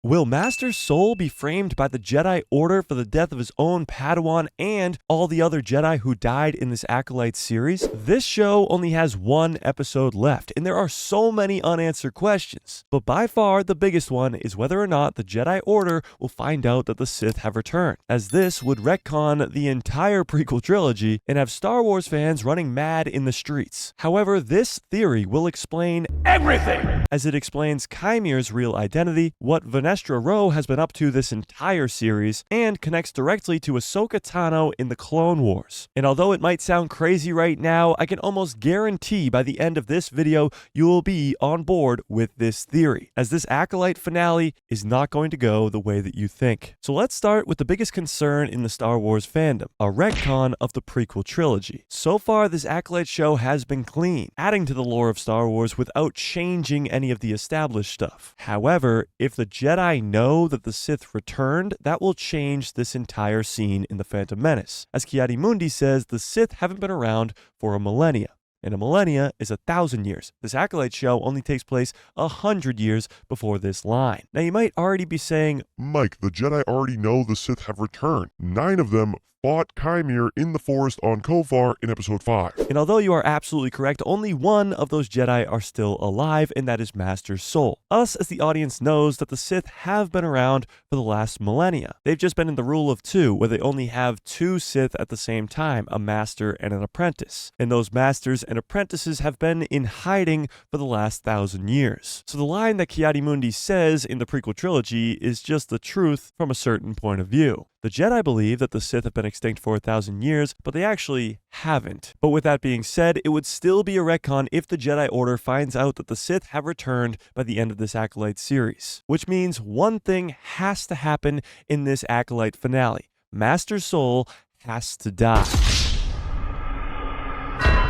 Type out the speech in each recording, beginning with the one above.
Will Master Sol be framed by the Jedi Order for the death of his own Padawan and all the other Jedi who died in this Acolyte series? This show only has one episode left, and there are so many unanswered questions. But by far, the biggest one is whether or not the Jedi Order will find out that the Sith have returned, as this would retcon the entire prequel trilogy and have Star Wars fans running mad in the streets. However, this theory will explain everything, as it explains Qimir's real identity, what Vernestra Rwoh has been up to this entire series, and connects directly to Ahsoka Tano in the Clone Wars. And although it might sound crazy right now, I can almost guarantee by the end of this video, you will be on board with this theory, as this Acolyte finale is not going to go the way that you think. So let's start with the biggest concern in the Star Wars fandom, a retcon of the prequel trilogy. So far, this Acolyte show has been clean, adding to the lore of Star Wars without changing any of the established stuff. However, if the Jedi know that the Sith returned, that will change this entire scene in The Phantom Menace. As Ki-Adi-Mundi says, the Sith haven't been around for a millennia, and a millennia is 1,000 years. This Acolyte show only takes place 100 years before this line. Now you might already be saying, Mike, the Jedi already know the Sith have returned. 9 of them fought qimir in the forest on Kofar in episode 5. And although you are absolutely correct, only one of those Jedi are still alive, and that is Master Sol. Us as the audience knows that the Sith have been around for the last millennia. They've just been in the rule of 2, where they only have 2 Sith at the same time, a master and an apprentice. And those masters and apprentices have been in hiding for the last 1,000 years. So the line that Ki-Adi-Mundi says in the prequel trilogy is just the truth from a certain point of view. The Jedi believe that the Sith have been extinct for 1,000 years, but they actually haven't. But with that being said, it would still be a retcon if the Jedi Order finds out that the Sith have returned by the end of this Acolyte series. Which means one thing has to happen in this Acolyte finale. Master Sol has to die.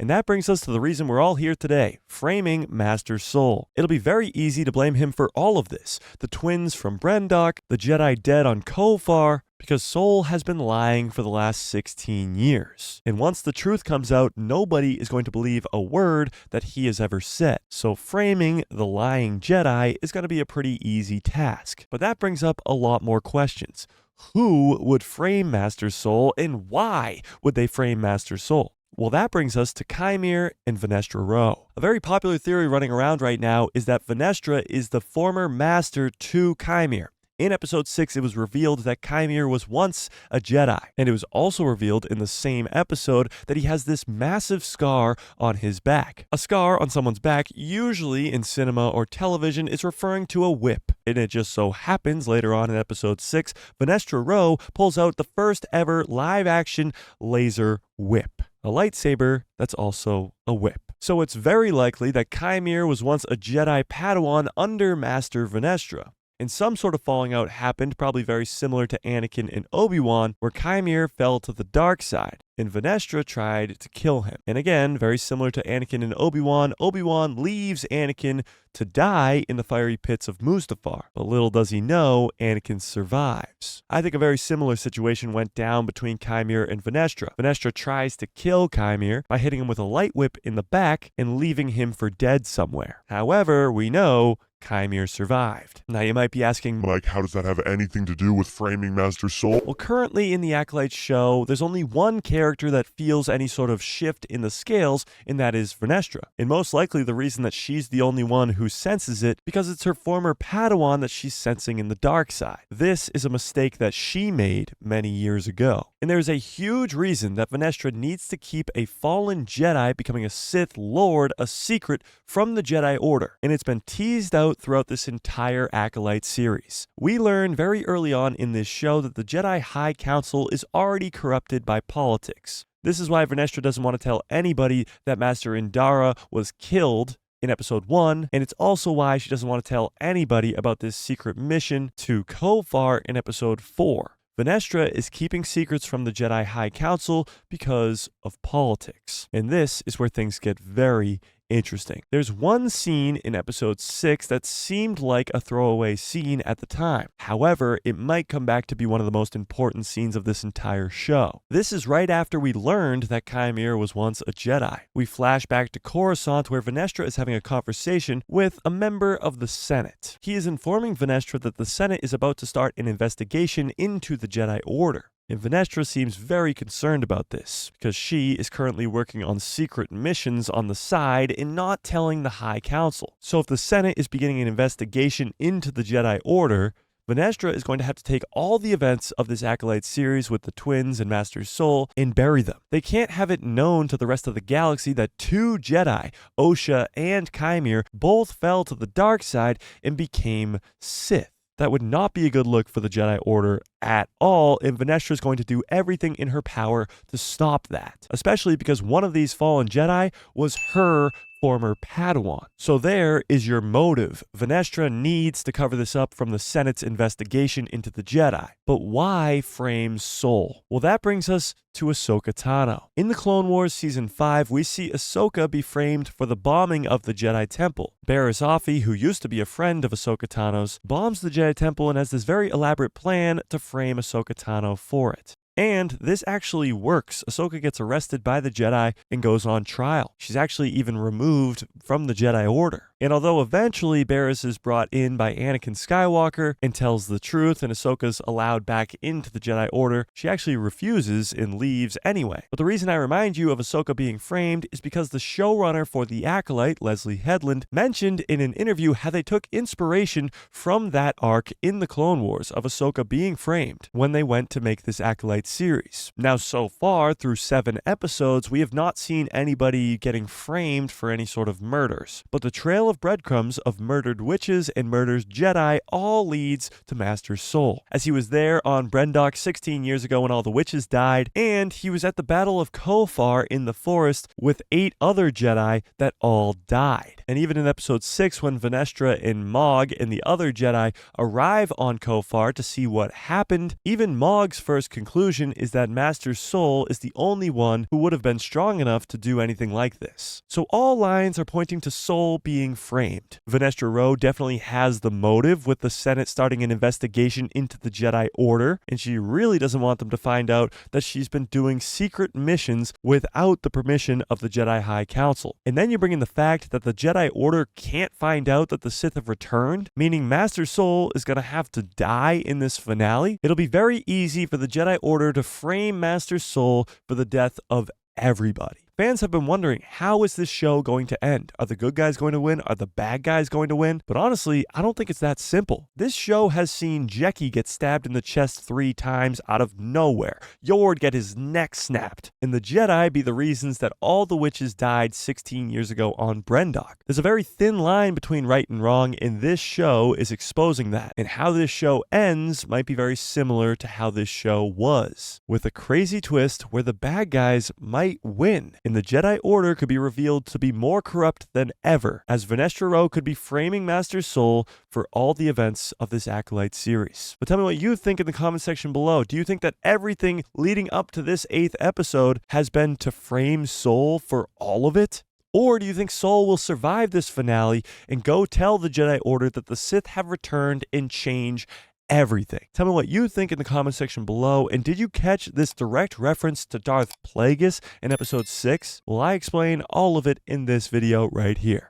And that brings us to the reason we're all here today, framing Master Sol. It'll be very easy to blame him for all of this. The twins from Brendok, the Jedi dead on Kofar, because Sol has been lying for the last 16 years. And once the truth comes out, nobody is going to believe a word that he has ever said. So framing the lying Jedi is going to be a pretty easy task. But that brings up a lot more questions. Who would frame Master Sol, and why would they frame Master Sol? Well, that brings us to Qimir and Vernestra Rwoh. A very popular theory running around right now is that Vernestra is the former master to Qimir. In episode 6, it was revealed that Qimir was once a Jedi, and it was also revealed in the same episode that he has this massive scar on his back. A scar on someone's back, usually in cinema or television, is referring to a whip. And it just so happens later on in episode 6, Vernestra Rwoh pulls out the first ever live-action laser whip. A lightsaber that's also a whip. So it's very likely that Qimir was once a Jedi Padawan under Master Vernestra. And some sort of falling out happened, probably very similar to Anakin and Obi-Wan, where Qimir fell to the dark side, and Vernestra tried to kill him. And again, very similar to Anakin and Obi-Wan, Obi-Wan leaves Anakin to die in the fiery pits of Mustafar. But little does he know, Anakin survives. I think a very similar situation went down between Qimir and Vernestra. Vernestra tries to kill Qimir by hitting him with a light whip in the back and leaving him for dead somewhere. However, we know Qimir survived. Now you might be asking, Mike, how does that have anything to do with framing Master Sol? Well, currently in the Acolyte show, there's only one character that feels any sort of shift in the scales, and that is Vernestra. And most likely the reason that she's the only one who senses it, because it's her former Padawan that she's sensing in the dark side. This is a mistake that she made many years ago. And there's a huge reason that Vernestra needs to keep a fallen Jedi becoming a Sith Lord a secret from the Jedi Order. And it's been teased out throughout this entire Acolyte series. We learn very early on in this show that the Jedi High Council is already corrupted by politics. This is why Vernestra doesn't want to tell anybody that Master Indara was killed in episode 1, and it's also why she doesn't want to tell anybody about this secret mission to Kofar in episode 4. Vernestra is keeping secrets from the Jedi High Council because of politics. And this is where things get very Interesting. There's one scene in episode 6 that seemed like a throwaway scene at the time. However, it might come back to be one of the most important scenes of this entire show. This is right after we learned that Qimir was once a Jedi. We flash back to Coruscant where Vernestra is having a conversation with a member of the Senate. He is informing Vernestra that the Senate is about to start an investigation into the Jedi Order. And Vernestra seems very concerned about this, because she is currently working on secret missions on the side and not telling the High Council. So if the Senate is beginning an investigation into the Jedi Order, Vernestra is going to have to take all the events of this Acolyte series with the twins and Master Sol and bury them. They can't have it known to the rest of the galaxy that 2 Jedi, Osha and Qimir, both fell to the dark side and became Sith. That would not be a good look for the Jedi Order at all, and Vernestra is going to do everything in her power to stop that, especially because one of these fallen Jedi was her former Padawan. So there is your motive. Vernestra needs to cover this up from the Senate's investigation into the Jedi. But why frame Sol? Well, that brings us to Ahsoka Tano. In the Clone Wars Season 5, we see Ahsoka be framed for the bombing of the Jedi Temple. Barriss Offee, who used to be a friend of Ahsoka Tano's, bombs the Jedi Temple and has this very elaborate plan to frame Ahsoka Tano for it. And this actually works. Ahsoka gets arrested by the Jedi and goes on trial. She's actually even removed from the Jedi Order. And although eventually Barriss is brought in by Anakin Skywalker and tells the truth and Ahsoka's allowed back into the Jedi Order, she actually refuses and leaves anyway. But the reason I remind you of Ahsoka being framed is because the showrunner for The Acolyte, Leslie Headland, mentioned in an interview how they took inspiration from that arc in the Clone Wars of Ahsoka being framed when they went to make this Acolyte series. Now, so far, through 7 episodes, we have not seen anybody getting framed for any sort of murders. But the trail of breadcrumbs of murdered witches and murdered Jedi all leads to Master Sol, as he was there on Brendok 16 years ago when all the witches died, and he was at the Battle of Kofar in the forest with 8 other Jedi that all died. And even in episode 6, when Vernestra and Mog and the other Jedi arrive on Kofar to see what happened, even Mog's first conclusion is that Master Sol is the only one who would have been strong enough to do anything like this. So all lines are pointing to Sol being framed. Vernestra Rwoh definitely has the motive, with the Senate starting an investigation into the Jedi Order, and she really doesn't want them to find out that she's been doing secret missions without the permission of the Jedi High Council. And then you bring in the fact that the Jedi Order can't find out that the Sith have returned, meaning Master Sol is going to have to die in this finale. It'll be very easy for the Jedi Order to frame Master Sol for the death of everybody. Fans have been wondering, how is this show going to end? Are the good guys going to win? Are the bad guys going to win? But honestly, I don't think it's that simple. This show has seen Jeki get stabbed in the chest 3 times out of nowhere, Yord get his neck snapped, and the Jedi be the reasons that all the witches died 16 years ago on Brendok. There's a very thin line between right and wrong, and this show is exposing that. And how this show ends might be very similar to how this show was, with a crazy twist where the bad guys might win. And the Jedi Order could be revealed to be more corrupt than ever, as Vernestra Rwoh could be framing Master Sol for all the events of this Acolyte series. But tell me what you think in the comment section below. Do you think that everything leading up to this 8th episode has been to frame Sol for all of it? Or do you think Sol will survive this finale and go tell the Jedi Order that the Sith have returned and change everything? Tell me what you think in the comment section below, and did you catch this direct reference to Darth Plagueis in episode 6? Well, I explain all of it in this video right here.